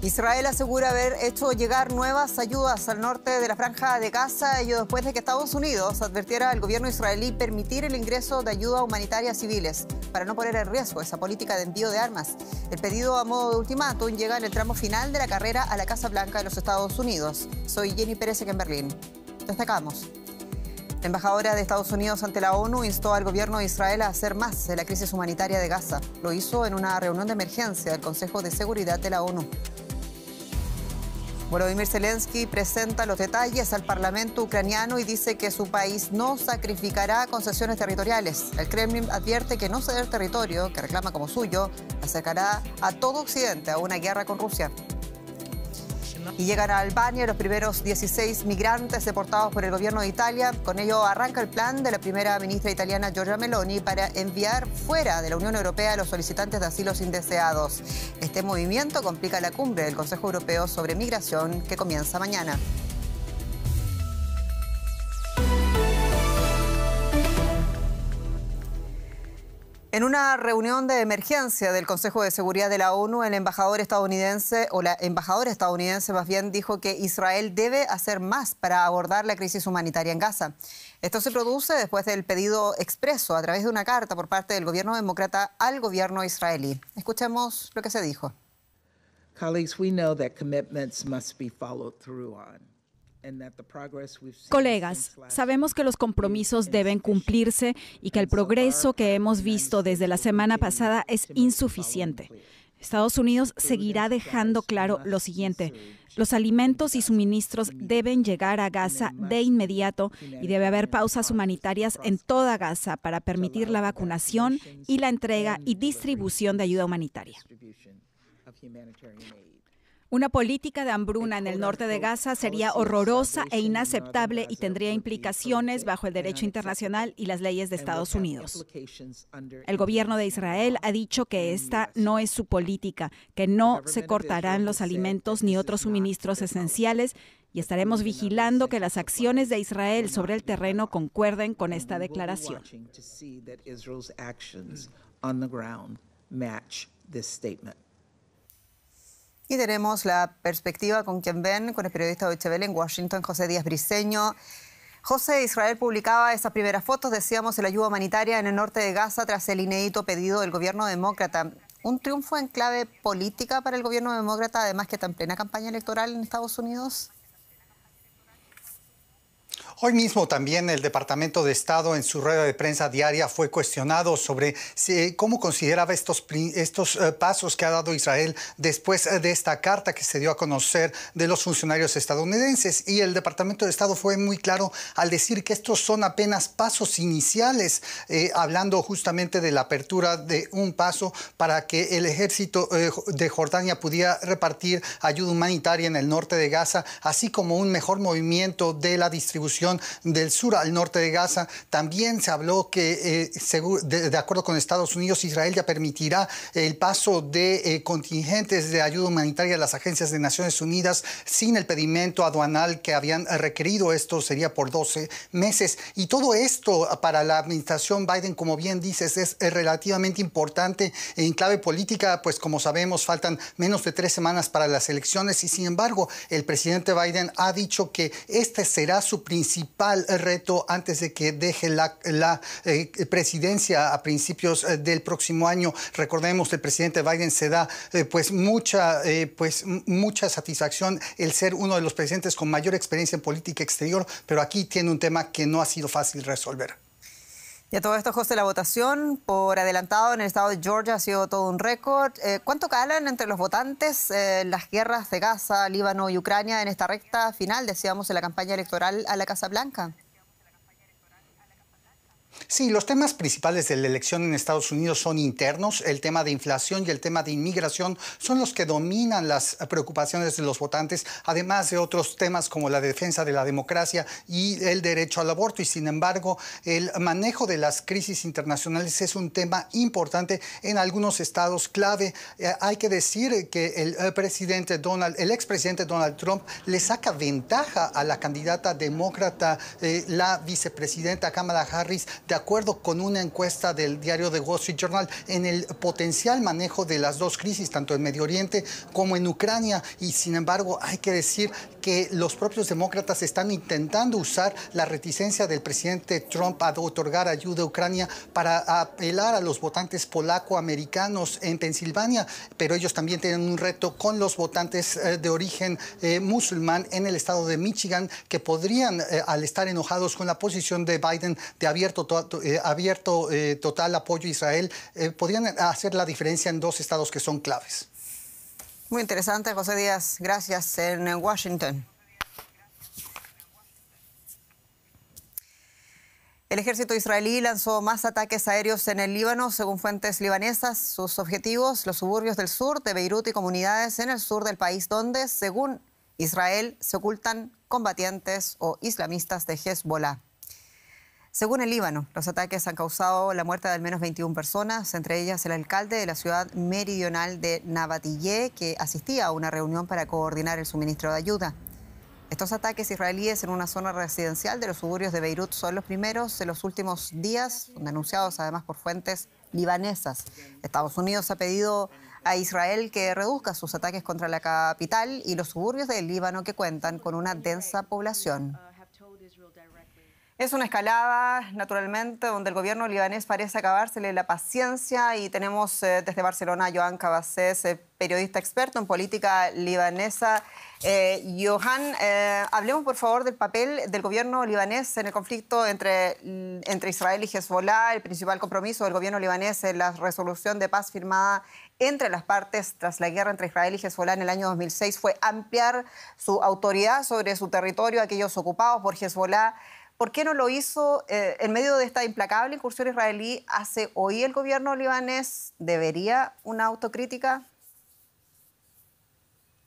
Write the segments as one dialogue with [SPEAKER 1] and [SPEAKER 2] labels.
[SPEAKER 1] Israel asegura haber hecho llegar nuevas ayudas al norte de la Franja de Gaza, ello después de que Estados Unidos advirtiera al gobierno israelí permitir el ingreso de ayuda humanitaria a civiles para no poner en riesgo esa política de envío de armas. El pedido a modo de ultimátum llega en el tramo final de la carrera a la Casa Blanca de los Estados Unidos. Soy Jenny Pérez en Berlín. Destacamos. La embajadora de Estados Unidos ante la ONU instó al gobierno de Israel a hacer más de la crisis humanitaria de Gaza. Lo hizo en una reunión de emergencia del Consejo de Seguridad de la ONU. Volodymyr Zelensky presenta los detalles al Parlamento ucraniano y dice que su país no sacrificará concesiones territoriales. El Kremlin advierte que no ceder territorio, que reclama como suyo, acercará a todo Occidente a una guerra con Rusia. Y llegan a Albania los primeros 16 migrantes deportados por el gobierno de Italia. Con ello arranca el plan de la primera ministra italiana Giorgia Meloni para enviar fuera de la Unión Europea a los solicitantes de asilos indeseados. Este movimiento complica la cumbre del Consejo Europeo sobre Migración que comienza mañana. En una reunión de emergencia del Consejo de Seguridad de la ONU, el embajador estadounidense, o la embajadora estadounidense más bien, dijo que Israel debe hacer más para abordar la crisis humanitaria en Gaza. Esto se produce después del pedido expreso a través de una carta por parte del gobierno demócrata al gobierno israelí. Escuchemos lo que se dijo.
[SPEAKER 2] Colleagues, we know that commitments must be followed through on.
[SPEAKER 3] Colegas, sabemos que los compromisos deben cumplirse y que el progreso que hemos visto desde la semana pasada es insuficiente. Estados Unidos seguirá dejando claro lo siguiente: los alimentos y suministros deben llegar a Gaza de inmediato y debe haber pausas humanitarias en toda Gaza para permitir la vacunación y la entrega y distribución de ayuda humanitaria. Una política de hambruna en el norte de Gaza sería horrorosa e inaceptable y tendría implicaciones bajo el derecho internacional y las leyes de Estados Unidos. El gobierno de Israel ha dicho que esta no es su política, que no se cortarán los alimentos ni otros suministros esenciales y estaremos vigilando que las acciones de Israel sobre el terreno concuerden con esta declaración.
[SPEAKER 1] Y tenemos la perspectiva con quien ven, con el periodista de Deutsche Welle en Washington, José Díaz Briceño. José, Israel publicaba esas primeras fotos, decíamos, de la ayuda humanitaria en el norte de Gaza tras el inédito pedido del gobierno demócrata. ¿Un triunfo en clave política para el gobierno demócrata, además que está en plena campaña electoral en Estados Unidos?
[SPEAKER 4] Hoy mismo también el Departamento de Estado en su rueda de prensa diaria fue cuestionado sobre cómo consideraba estos pasos que ha dado Israel después de esta carta que se dio a conocer de los funcionarios estadounidenses. Y el Departamento de Estado fue muy claro al decir que estos son apenas pasos iniciales, hablando justamente de la apertura de un paso para que el ejército de Jordania pudiera repartir ayuda humanitaria en el norte de Gaza, así como un mejor movimiento de la distribución del sur al norte de Gaza. También se habló que, de acuerdo con Estados Unidos, Israel ya permitirá el paso de contingentes de ayuda humanitaria a las agencias de Naciones Unidas sin el pedimento aduanal que habían requerido. Esto sería por 12 meses. Y todo esto para la administración Biden, como bien dices, es relativamente importante en clave política, pues como sabemos faltan menos de 3 semanas para las elecciones y sin embargo el presidente Biden ha dicho que este será su principal reto antes de que deje la presidencia a principios del próximo año. Recordemos, el presidente Biden se da mucha satisfacción el ser uno de los presidentes con mayor experiencia en política exterior, pero aquí tiene un tema que no ha sido fácil resolver.
[SPEAKER 1] Y a todo esto, José, la votación por adelantado en el estado de Georgia ha sido todo un récord. ¿Cuánto calan entre los votantes las guerras de Gaza, Líbano y Ucrania en esta recta final, decíamos, en la campaña electoral a la Casa Blanca?
[SPEAKER 4] Sí, los temas principales de la elección en Estados Unidos son internos. El tema de inflación y el tema de inmigración son los que dominan las preocupaciones de los votantes, además de otros temas como la defensa de la democracia y el derecho al aborto. Y sin embargo, el manejo de las crisis internacionales es un tema importante en algunos estados clave. Hay que decir que el expresidente Donald Trump le saca ventaja a la candidata demócrata, la vicepresidenta Kamala Harris, de acuerdo con una encuesta del diario The Wall Street Journal, en el potencial manejo de las dos crisis, tanto en Medio Oriente como en Ucrania. Y sin embargo, hay que decir que los propios demócratas están intentando usar la reticencia del presidente Trump a otorgar ayuda a Ucrania para apelar a los votantes polaco-americanos en Pensilvania, pero ellos también tienen un reto con los votantes de origen musulmán en el estado de Michigan, que podrían, al estar enojados con la posición de Biden de abierto total apoyo a Israel, podrían hacer la diferencia en dos estados que son claves.
[SPEAKER 1] Muy interesante, José Díaz. Gracias en Washington. El ejército israelí lanzó más ataques aéreos en el Líbano, según fuentes libanesas. Sus objetivos, los suburbios del sur de Beirut y comunidades en el sur del país, donde, según Israel, se ocultan combatientes o islamistas de Hezbollah. Según el Líbano, los ataques han causado la muerte de al menos 21 personas, entre ellas el alcalde de la ciudad meridional de Nabatiyeh, que asistía a una reunión para coordinar el suministro de ayuda. Estos ataques israelíes en una zona residencial de los suburbios de Beirut son los primeros en los últimos días, denunciados además por fuentes libanesas. Estados Unidos ha pedido a Israel que reduzca sus ataques contra la capital y los suburbios del Líbano, que cuentan con una densa población. Es una escalada, naturalmente, donde el gobierno libanés parece acabársele la paciencia, y tenemos desde Barcelona a Joan Cabasés, periodista experto en política libanesa. Johan, hablemos por favor del papel del gobierno libanés en el conflicto entre Israel y Hezbollah. El principal compromiso del gobierno libanés en la resolución de paz firmada entre las partes tras la guerra entre Israel y Hezbollah en el año 2006 fue ampliar su autoridad sobre su territorio, aquellos ocupados por Hezbollah. ¿Por qué no lo hizo en medio de esta implacable incursión israelí? ¿Hace hoy el gobierno libanés? ¿Debería una autocrítica?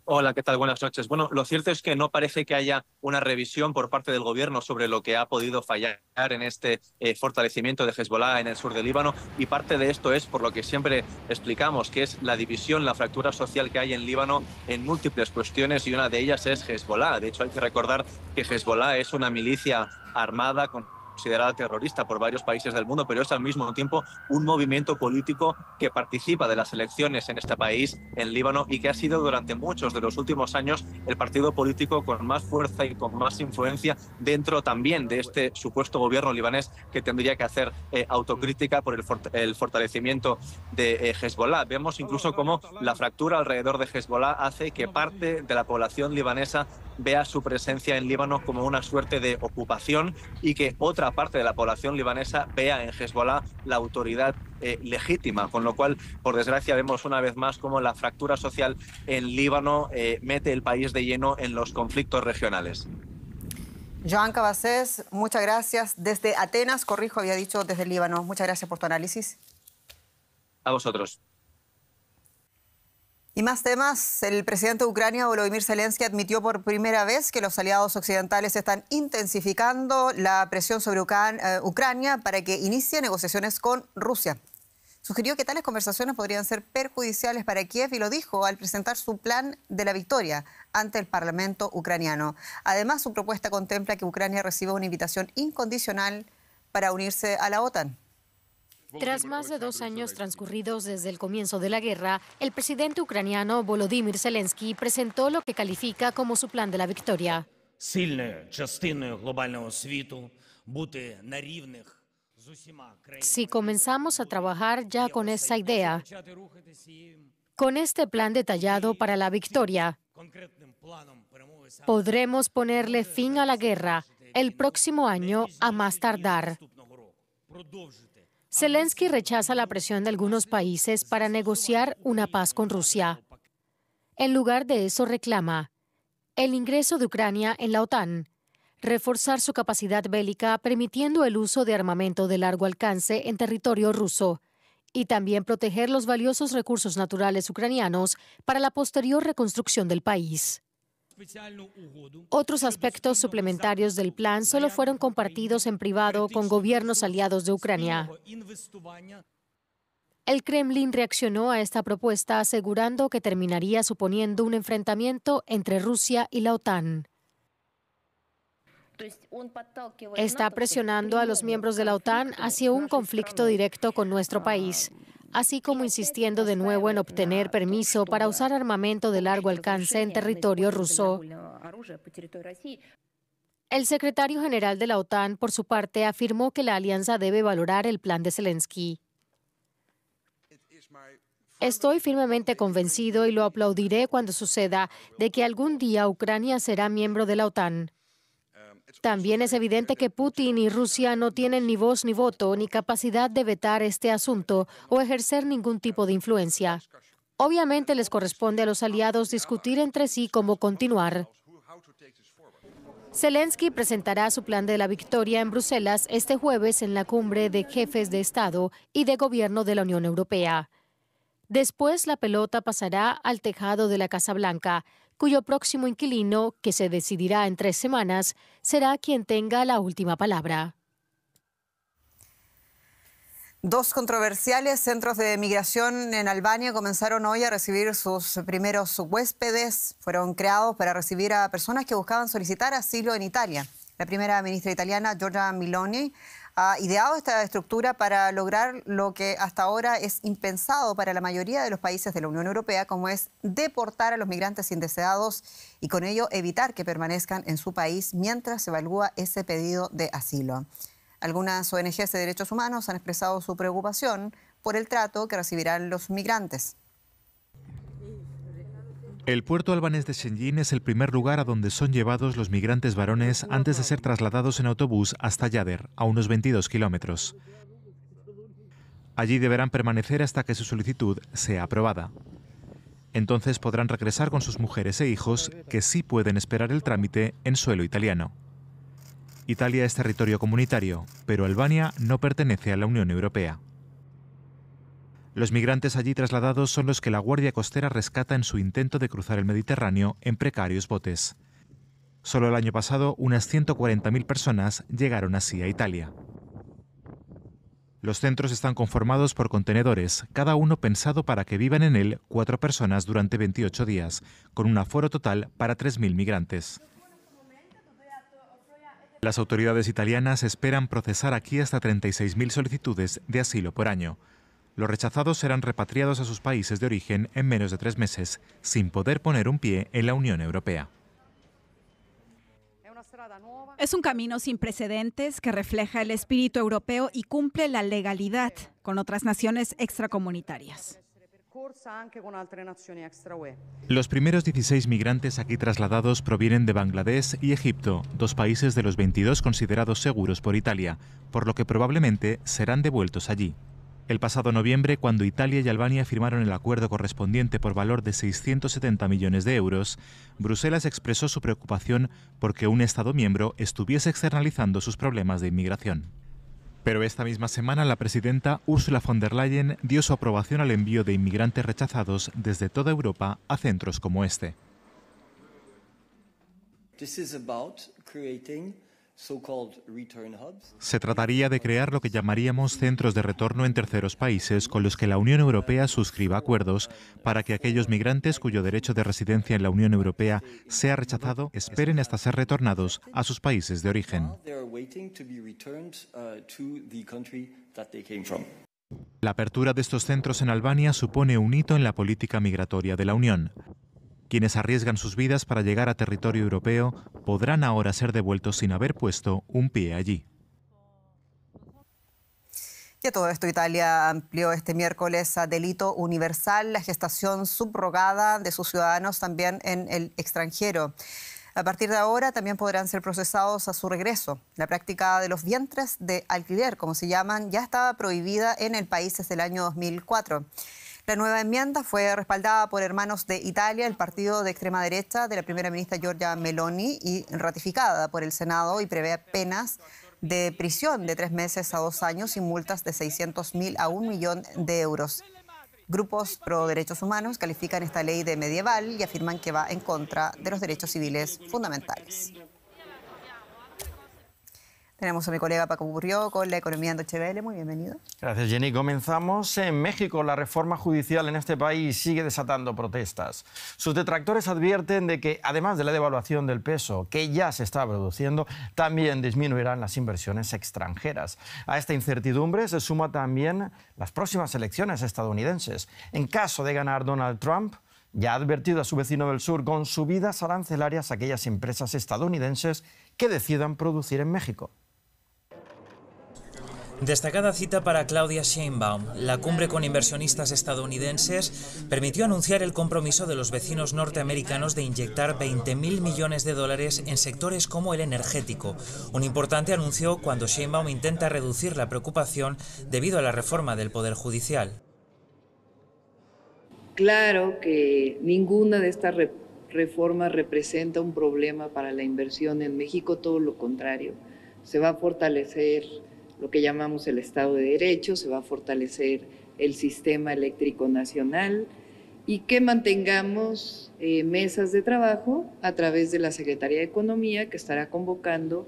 [SPEAKER 5] Hola, ¿qué tal? Buenas noches. Bueno, lo cierto es que no parece que haya una revisión por parte del gobierno sobre lo que ha podido fallar en este fortalecimiento de Hezbollah en el sur del Líbano, y parte de esto es por lo que siempre explicamos, que es la división, la fractura social que hay en Líbano en múltiples cuestiones, y una de ellas es Hezbollah. De hecho, hay que recordar que Hezbollah es una milicia armada considerada terrorista por varios países del mundo, pero es al mismo tiempo un movimiento político que participa de las elecciones en este país, en Líbano, y que ha sido durante muchos de los últimos años el partido político con más fuerza y con más influencia dentro también de este supuesto gobierno libanés, que tendría que hacer autocrítica por el fortalecimiento de Hezbollah. Vemos incluso cómo la fractura alrededor de Hezbollah hace que parte de la población libanesa vea su presencia en Líbano como una suerte de ocupación, y que otra parte de la población libanesa vea en Hezbollah la autoridad legítima, con lo cual, por desgracia, vemos una vez más cómo la fractura social en Líbano mete el país de lleno en los conflictos regionales.
[SPEAKER 1] Joan Cabasés, muchas gracias. Desde Atenas, corrijo, había dicho desde el Líbano. Muchas gracias por tu análisis.
[SPEAKER 5] A vosotros.
[SPEAKER 1] Y más temas. El presidente de Ucrania, Volodymyr Zelensky, admitió por primera vez que los aliados occidentales están intensificando la presión sobre Ucrania para que inicie negociaciones con Rusia. Sugirió que tales conversaciones podrían ser perjudiciales para Kiev, y lo dijo al presentar su plan de la victoria ante el Parlamento ucraniano. Además, su propuesta contempla que Ucrania reciba una invitación incondicional para unirse a la OTAN.
[SPEAKER 6] Tras más de 2 años transcurridos desde el comienzo de la guerra, el presidente ucraniano Volodymyr Zelensky presentó lo que califica como su plan de la victoria. Si comenzamos a trabajar ya con esa idea, con este plan detallado para la victoria, podremos ponerle fin a la guerra el próximo año a más tardar. Zelensky rechaza la presión de algunos países para negociar una paz con Rusia. En lugar de eso, reclama el ingreso de Ucrania en la OTAN, reforzar su capacidad bélica permitiendo el uso de armamento de largo alcance en territorio ruso, y también proteger los valiosos recursos naturales ucranianos para la posterior reconstrucción del país. Otros aspectos suplementarios del plan solo fueron compartidos en privado con gobiernos aliados de Ucrania. El Kremlin reaccionó a esta propuesta asegurando que terminaría suponiendo un enfrentamiento entre Rusia y la OTAN. Está presionando a los miembros de la OTAN hacia un conflicto directo con nuestro país, así como insistiendo de nuevo en obtener permiso para usar armamento de largo alcance en territorio ruso. El secretario general de la OTAN, por su parte, afirmó que la alianza debe valorar el plan de Zelensky. Estoy firmemente convencido, y lo aplaudiré cuando suceda, de que algún día Ucrania será miembro de la OTAN. También es evidente que Putin y Rusia no tienen ni voz ni voto, ni capacidad de vetar este asunto o ejercer ningún tipo de influencia. Obviamente les corresponde a los aliados discutir entre sí cómo continuar. Zelensky presentará su plan de la victoria en Bruselas este jueves en la cumbre de jefes de Estado y de Gobierno de la Unión Europea. Después la pelota pasará al tejado de la Casa Blanca, cuyo próximo inquilino, que se decidirá en 3 semanas, será quien tenga la última palabra.
[SPEAKER 1] 2 controversiales centros de migración en Albania comenzaron hoy a recibir sus primeros huéspedes. Fueron creados para recibir a personas que buscaban solicitar asilo en Italia. La primera ministra italiana, Giorgia Meloni, ha ideado esta estructura para lograr lo que hasta ahora es impensado para la mayoría de los países de la Unión Europea, como es deportar a los migrantes indeseados y con ello evitar que permanezcan en su país mientras se evalúa ese pedido de asilo. Algunas ONGs de derechos humanos han expresado su preocupación por el trato que recibirán los migrantes.
[SPEAKER 7] El puerto albanés de Shengjin es el primer lugar a donde son llevados los migrantes varones antes de ser trasladados en autobús hasta Yader, a unos 22 kilómetros. Allí deberán permanecer hasta que su solicitud sea aprobada. Entonces podrán regresar con sus mujeres e hijos, que sí pueden esperar el trámite en suelo italiano. Italia es territorio comunitario, pero Albania no pertenece a la Unión Europea. Los migrantes allí trasladados son los que la Guardia Costera rescata en su intento de cruzar el Mediterráneo en precarios botes. Solo el año pasado, unas 140.000 personas llegaron así a Italia. Los centros están conformados por contenedores, cada uno pensado para que vivan en él 4 personas durante 28 días, con un aforo total para 3.000 migrantes. Las autoridades italianas esperan procesar aquí hasta 36.000 solicitudes de asilo por año. Los rechazados serán repatriados a sus países de origen en menos de 3 meses, sin poder poner un pie en la Unión Europea.
[SPEAKER 3] Es un camino sin precedentes que refleja el espíritu europeo y cumple la legalidad con otras naciones extracomunitarias.
[SPEAKER 7] Los primeros 16 migrantes aquí trasladados provienen de Bangladesh y Egipto, 2 países de los 22 considerados seguros por Italia, por lo que probablemente serán devueltos allí. El pasado noviembre, cuando Italia y Albania firmaron el acuerdo correspondiente por valor de 670 millones de euros, Bruselas expresó su preocupación porque un Estado miembro estuviese externalizando sus problemas de inmigración. Pero esta misma semana la presidenta Ursula von der Leyen dio su aprobación al envío de inmigrantes rechazados desde toda Europa a centros como este. Se trataría de crear lo que llamaríamos centros de retorno en terceros países con los que la Unión Europea suscriba acuerdos para que aquellos migrantes cuyo derecho de residencia en la Unión Europea sea rechazado esperen hasta ser retornados a sus países de origen. La apertura de estos centros en Albania supone un hito en la política migratoria de la Unión. Quienes arriesgan sus vidas para llegar a territorio europeo podrán ahora ser devueltos sin haber puesto un pie allí.
[SPEAKER 1] Y a todo esto, Italia amplió este miércoles a delito universal la gestación subrogada de sus ciudadanos también en el extranjero. A partir de ahora también podrán ser procesados a su regreso. La práctica de los vientres de alquiler, como se llaman, ya estaba prohibida en el país desde el año 2004. La nueva enmienda fue respaldada por Hermanos de Italia, el partido de extrema derecha de la primera ministra Giorgia Meloni, y ratificada por el Senado, y prevé penas de prisión de 3 meses a 2 años y multas de 600.000 a 1 millón de euros. Grupos pro derechos humanos califican esta ley de medieval y afirman que va en contra de los derechos civiles fundamentales. Tenemos a mi colega Paco Burrió con la economía en Deutsche Welle. Muy bienvenido.
[SPEAKER 8] Gracias, Jenny. Comenzamos en México. La reforma judicial en este país sigue desatando protestas. Sus detractores advierten de que, además de la devaluación del peso, que ya se está produciendo, también disminuirán las inversiones extranjeras. A esta incertidumbre se suma también las próximas elecciones estadounidenses. En caso de ganar Donald Trump, ya ha advertido a su vecino del sur con subidas arancelarias a aquellas empresas estadounidenses que decidan producir en México.
[SPEAKER 9] Destacada cita para Claudia Sheinbaum. La cumbre con inversionistas estadounidenses permitió anunciar el compromiso de los vecinos norteamericanos de inyectar 20.000 millones de dólares en sectores como el energético. Un importante anuncio cuando Sheinbaum intenta reducir la preocupación debido a la reforma del Poder Judicial.
[SPEAKER 10] Claro que ninguna de estas reformas representa un problema para la inversión en México, todo lo contrario. Se va a fortalecer lo que llamamos el Estado de Derecho, se va a fortalecer el sistema eléctrico nacional y que mantengamos mesas de trabajo a través de la Secretaría de Economía, que estará convocando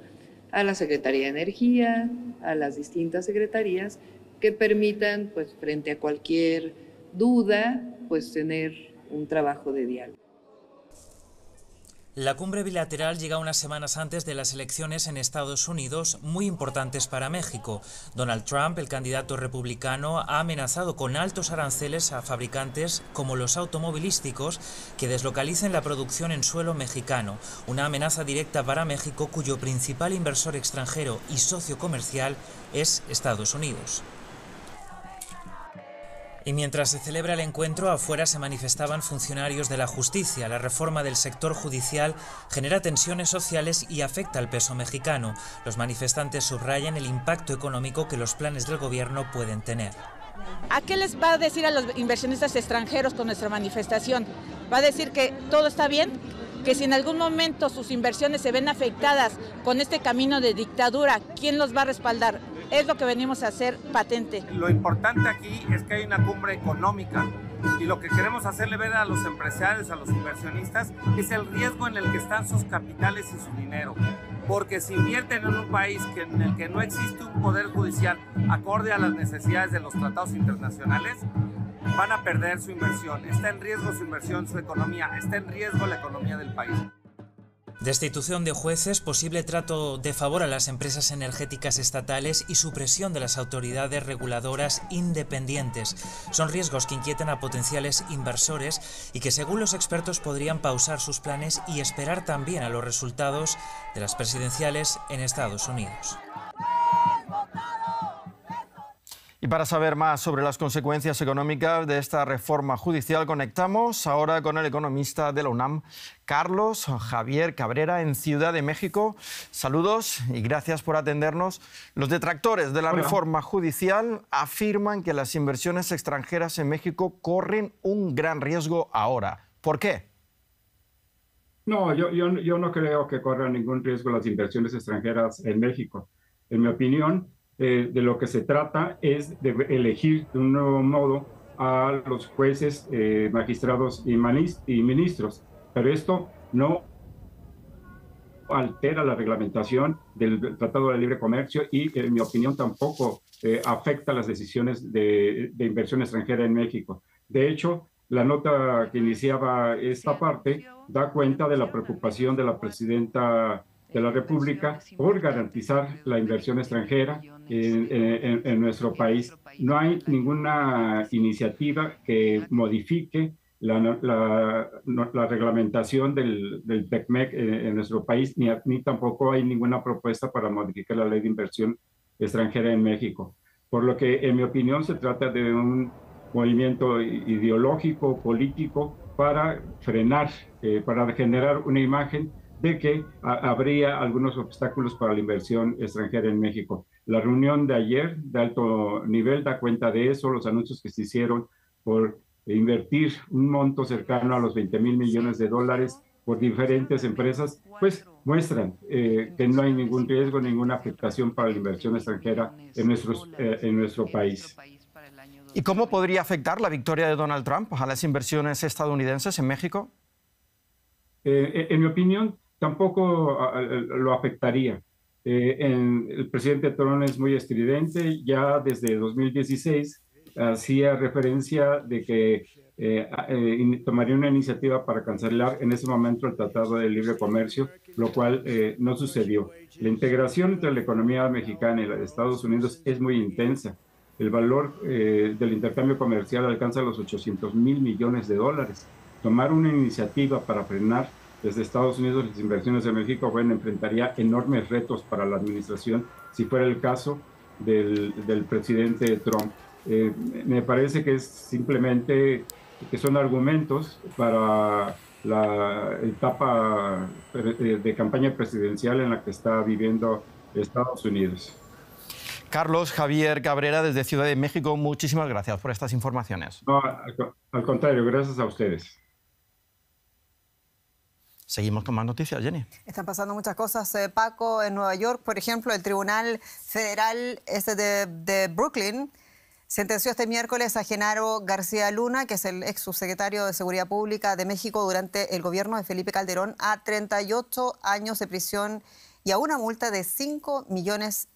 [SPEAKER 10] a la Secretaría de Energía, a las distintas secretarías, que permitan, pues, frente a cualquier duda, pues, tener un trabajo de diálogo.
[SPEAKER 9] La cumbre bilateral llega unas semanas antes de las elecciones en Estados Unidos, muy importantes para México. Donald Trump, el candidato republicano, ha amenazado con altos aranceles a fabricantes como los automovilísticos que deslocalicen la producción en suelo mexicano. Una amenaza directa para México, cuyo principal inversor extranjero y socio comercial es Estados Unidos. Y mientras se celebra el encuentro, afuera se manifestaban funcionarios de la justicia. La reforma del sector judicial genera tensiones sociales y afecta al peso mexicano. Los manifestantes subrayan el impacto económico que los planes del gobierno pueden tener.
[SPEAKER 11] ¿A qué les va a decir a los inversionistas extranjeros con nuestra manifestación? ¿Va a decir que todo está bien? Que si en algún momento sus inversiones se ven afectadas con este camino de dictadura, ¿quién los va a respaldar? Es lo que venimos a hacer patente.
[SPEAKER 12] Lo importante aquí es que hay una cumbre económica y lo que queremos hacerle ver a los empresarios, a los inversionistas, es el riesgo en el que están sus capitales y su dinero. Porque si invierten en un país en el que no existe un poder judicial acorde a las necesidades de los tratados internacionales, van a perder su inversión. Está en riesgo su inversión, su economía, está en riesgo la economía del país.
[SPEAKER 9] Destitución de jueces, posible trato de favor a las empresas energéticas estatales y supresión de las autoridades reguladoras independientes. Son riesgos que inquietan a potenciales inversores y que, según los expertos, podrían pausar sus planes y esperar también a los resultados de las presidenciales en Estados Unidos.
[SPEAKER 8] Y para saber más sobre las consecuencias económicas de esta reforma judicial, conectamos ahora con el economista de la UNAM, Carlos Javier Cabrera, en Ciudad de México. Saludos y gracias por atendernos. Los detractores de la reforma judicial afirman que las inversiones extranjeras en México corren un gran riesgo ahora. ¿Por qué?
[SPEAKER 13] No, yo no creo que corran ningún riesgo las inversiones extranjeras en México. En mi opinión, de lo que se trata es de elegir de un nuevo modo a los jueces, magistrados y ministros. Pero esto no altera la reglamentación del Tratado de Libre Comercio y, en mi opinión, tampoco afecta las decisiones de inversión extranjera en México. De hecho, la nota que iniciaba esta parte da cuenta de la preocupación de la presidenta de la República por garantizar la inversión extranjera en nuestro país. No hay ninguna iniciativa que modifique la reglamentación del TECMEC en nuestro país, ni tampoco hay ninguna propuesta para modificar la ley de inversión extranjera en México. Por lo que, en mi opinión, se trata de un movimiento ideológico, político, para frenar, para generar una imagen de que habría algunos obstáculos para la inversión extranjera en México. La reunión de ayer de alto nivel da cuenta de eso, los anuncios que se hicieron por invertir un monto cercano a los 20.000 millones de dólares por diferentes empresas, pues muestran que no hay ningún riesgo, ninguna afectación para la inversión extranjera en nuestro país.
[SPEAKER 8] ¿Y cómo podría afectar la victoria de Donald Trump a las inversiones estadounidenses en México?
[SPEAKER 13] En mi opinión, tampoco lo afectaría. El presidente Trump es muy estridente. Ya desde 2016 hacía referencia de que tomaría una iniciativa para cancelar en ese momento el Tratado de Libre Comercio, lo cual no sucedió. La integración entre la economía mexicana y la de Estados Unidos es muy intensa. El valor del intercambio comercial alcanza los 800,000 millones de dólares. Tomar una iniciativa para frenar desde Estados Unidos las inversiones en México, bueno, enfrentaría enormes retos para la administración si fuera el caso del presidente Trump. Me parece que es simplemente que son argumentos para la etapa de campaña presidencial en la que está viviendo Estados Unidos.
[SPEAKER 8] Carlos Javier Cabrera, desde Ciudad de México, muchísimas gracias por estas informaciones.
[SPEAKER 13] No, al contrario, gracias a ustedes.
[SPEAKER 8] Seguimos con más noticias, Jenny.
[SPEAKER 1] Están pasando muchas cosas, Paco. En Nueva York, por ejemplo, el Tribunal Federal de Brooklyn sentenció este miércoles a Genaro García Luna, que es el ex subsecretario de Seguridad Pública de México durante el gobierno de Felipe Calderón, a 38 años de prisión y a una multa de $5 millones.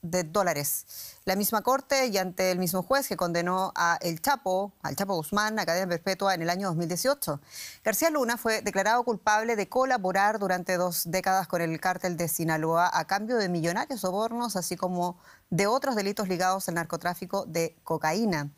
[SPEAKER 1] La misma corte y ante el mismo juez que condenó al Chapo Guzmán a cadena perpetua en el año 2018. García Luna fue declarado culpable de colaborar durante 2 décadas con el cártel de Sinaloa a cambio de millonarios sobornos, así como de otros delitos ligados al narcotráfico de cocaína.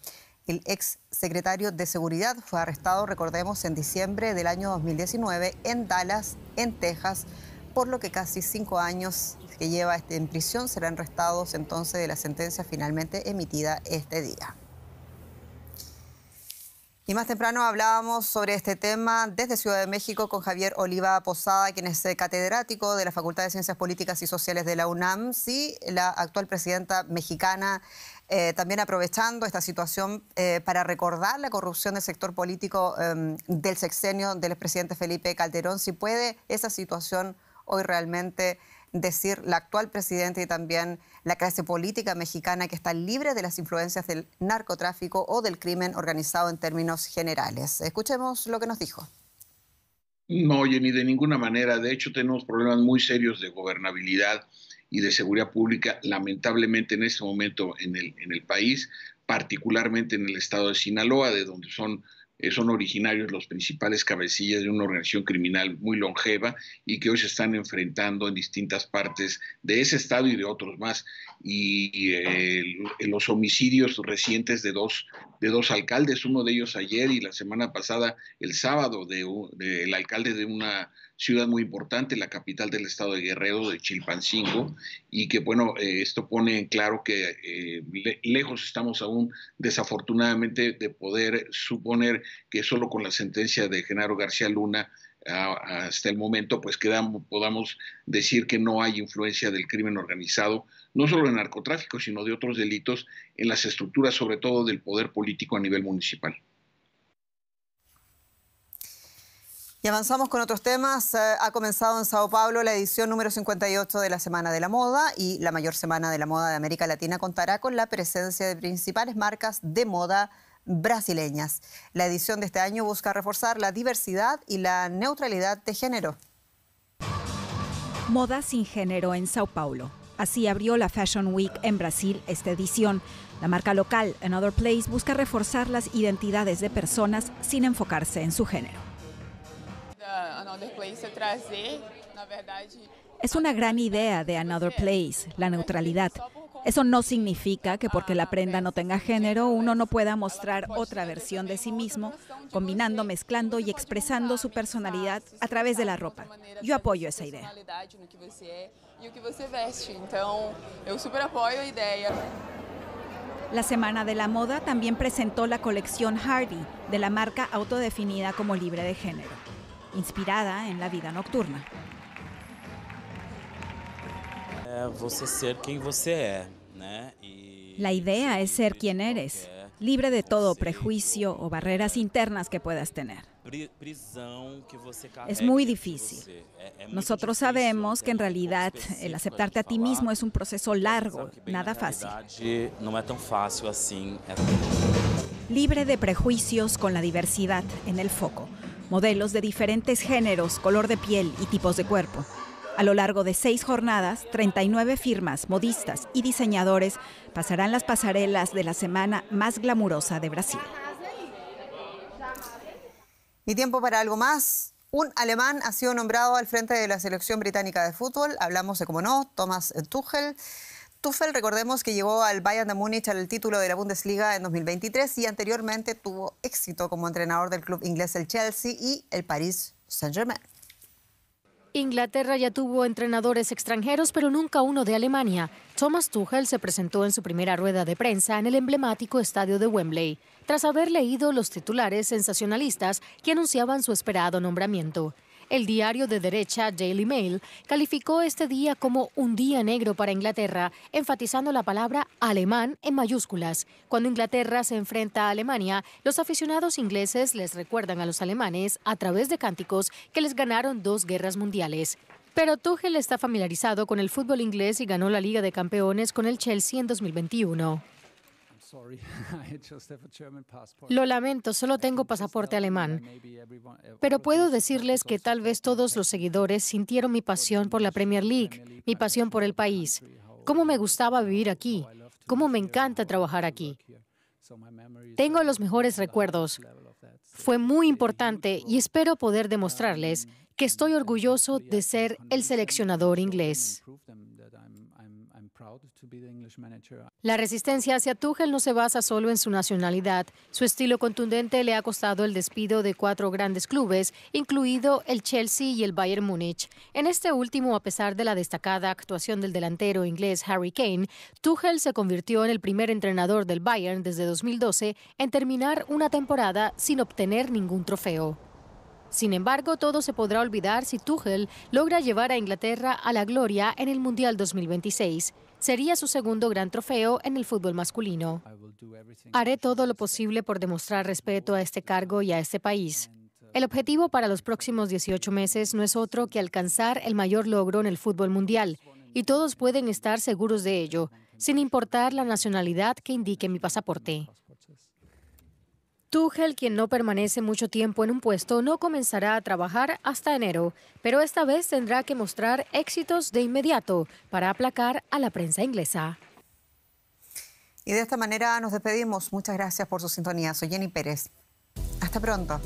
[SPEAKER 1] El ex secretario de Seguridad fue arrestado, recordemos, en diciembre del año 2019 en Dallas, en Texas, por lo que casi 5 años que lleva en prisión serán restados entonces de la sentencia finalmente emitida este día. Y más temprano hablábamos sobre este tema desde Ciudad de México con Javier Oliva Posada, quien es catedrático de la Facultad de Ciencias Políticas y Sociales de la UNAM. Sí, la actual presidenta mexicana también aprovechando esta situación para recordar la corrupción del sector político del sexenio del expresidente Felipe Calderón. Si puede esa situación hoy realmente decir la actual presidenta y también la clase política mexicana que está libre de las influencias del narcotráfico o del crimen organizado en términos generales. Escuchemos lo que nos dijo.
[SPEAKER 14] No, oye, ni de ninguna manera. De hecho, tenemos problemas muy serios de gobernabilidad y de seguridad pública, lamentablemente en este momento en el país, particularmente en el estado de Sinaloa, de donde son originarios los principales cabecillas de una organización criminal muy longeva y que hoy se están enfrentando en distintas partes de ese estado y de otros más. Y los homicidios recientes de dos alcaldes, uno de ellos ayer y la semana pasada, el sábado, del alcalde de una ciudad muy importante, la capital del estado de Guerrero, de Chilpancingo, y que, bueno, esto pone en claro que lejos estamos aún, desafortunadamente, de poder suponer que solo con la sentencia de Genaro García Luna hasta el momento, pues podamos decir que no hay influencia del crimen organizado, no solo en narcotráfico, sino de otros delitos en las estructuras, sobre todo del poder político a nivel municipal.
[SPEAKER 1] Y avanzamos con otros temas. Ha comenzado en Sao Paulo la edición número 58 de la Semana de la Moda, y la mayor semana de la moda de América Latina contará con la presencia de principales marcas de moda brasileñas. La edición de este año busca reforzar la diversidad y la neutralidad de género.
[SPEAKER 3] Moda sin género en Sao Paulo. Así abrió la Fashion Week en Brasil esta edición. La marca local Another Place busca reforzar las identidades de personas sin enfocarse en su género. Es una gran idea de Another Place, la neutralidad. Eso no significa que porque la prenda no tenga género, uno no pueda mostrar otra versión de sí mismo, combinando, mezclando y expresando su personalidad a través de la ropa. Yo apoyo esa idea. La Semana de la Moda también presentó la colección Hardy, de la marca autodefinida como libre de género, inspirada en la vida nocturna. La idea es ser quien eres, libre de todo prejuicio o barreras internas que puedas tener. Es muy difícil. Nosotros sabemos que en realidad el aceptarte a ti mismo es un proceso largo, nada fácil. Libre de prejuicios, con la diversidad en el foco. Modelos de diferentes géneros, color de piel y tipos de cuerpo. A lo largo de 6 jornadas, 39 firmas, modistas y diseñadores pasarán las pasarelas de la semana más glamurosa de Brasil.
[SPEAKER 1] Y tiempo para algo más. Un alemán ha sido nombrado al frente de la selección británica de fútbol. Hablamos de, como no, Thomas Tuchel. Tuchel, recordemos que llegó al Bayern de Múnich al título de la Bundesliga en 2023 y anteriormente tuvo éxito como entrenador del club inglés el Chelsea y el Paris Saint-Germain.
[SPEAKER 6] Inglaterra ya tuvo entrenadores extranjeros, pero nunca uno de Alemania. Thomas Tuchel se presentó en su primera rueda de prensa en el emblemático estadio de Wembley, tras haber leído los titulares sensacionalistas que anunciaban su esperado nombramiento. El diario de derecha Daily Mail calificó este día como un día negro para Inglaterra, enfatizando la palabra alemán en mayúsculas. Cuando Inglaterra se enfrenta a Alemania, los aficionados ingleses les recuerdan a los alemanes a través de cánticos que les ganaron 2 guerras mundiales. Pero Tuchel está familiarizado con el fútbol inglés y ganó la Liga de Campeones con el Chelsea en 2021. Lo lamento, solo tengo pasaporte alemán. Pero puedo decirles que tal vez todos los seguidores sintieron mi pasión por la Premier League, mi pasión por el país. Cómo me gustaba vivir aquí, cómo me encanta trabajar aquí. Tengo los mejores recuerdos. Fue muy importante y espero poder demostrarles que estoy orgulloso de ser el seleccionador inglés. La resistencia hacia Tuchel no se basa solo en su nacionalidad. Su estilo contundente le ha costado el despido de 4 grandes clubes, incluido el Chelsea y el Bayern Múnich. En este último, a pesar de la destacada actuación del delantero inglés Harry Kane, Tuchel se convirtió en el primer entrenador del Bayern desde 2012 en terminar una temporada sin obtener ningún trofeo. Sin embargo, todo se podrá olvidar si Tuchel logra llevar a Inglaterra a la gloria en el Mundial 2026. Sería su segundo gran trofeo en el fútbol masculino. Haré todo lo posible por demostrar respeto a este cargo y a este país. El objetivo para los próximos 18 meses no es otro que alcanzar el mayor logro en el fútbol mundial, y todos pueden estar seguros de ello, sin importar la nacionalidad que indique mi pasaporte. Tuchel, quien no permanece mucho tiempo en un puesto, no comenzará a trabajar hasta enero, pero esta vez tendrá que mostrar éxitos de inmediato para aplacar a la prensa inglesa.
[SPEAKER 1] Y de esta manera nos despedimos. Muchas gracias por su sintonía. Soy Jenny Pérez. Hasta pronto.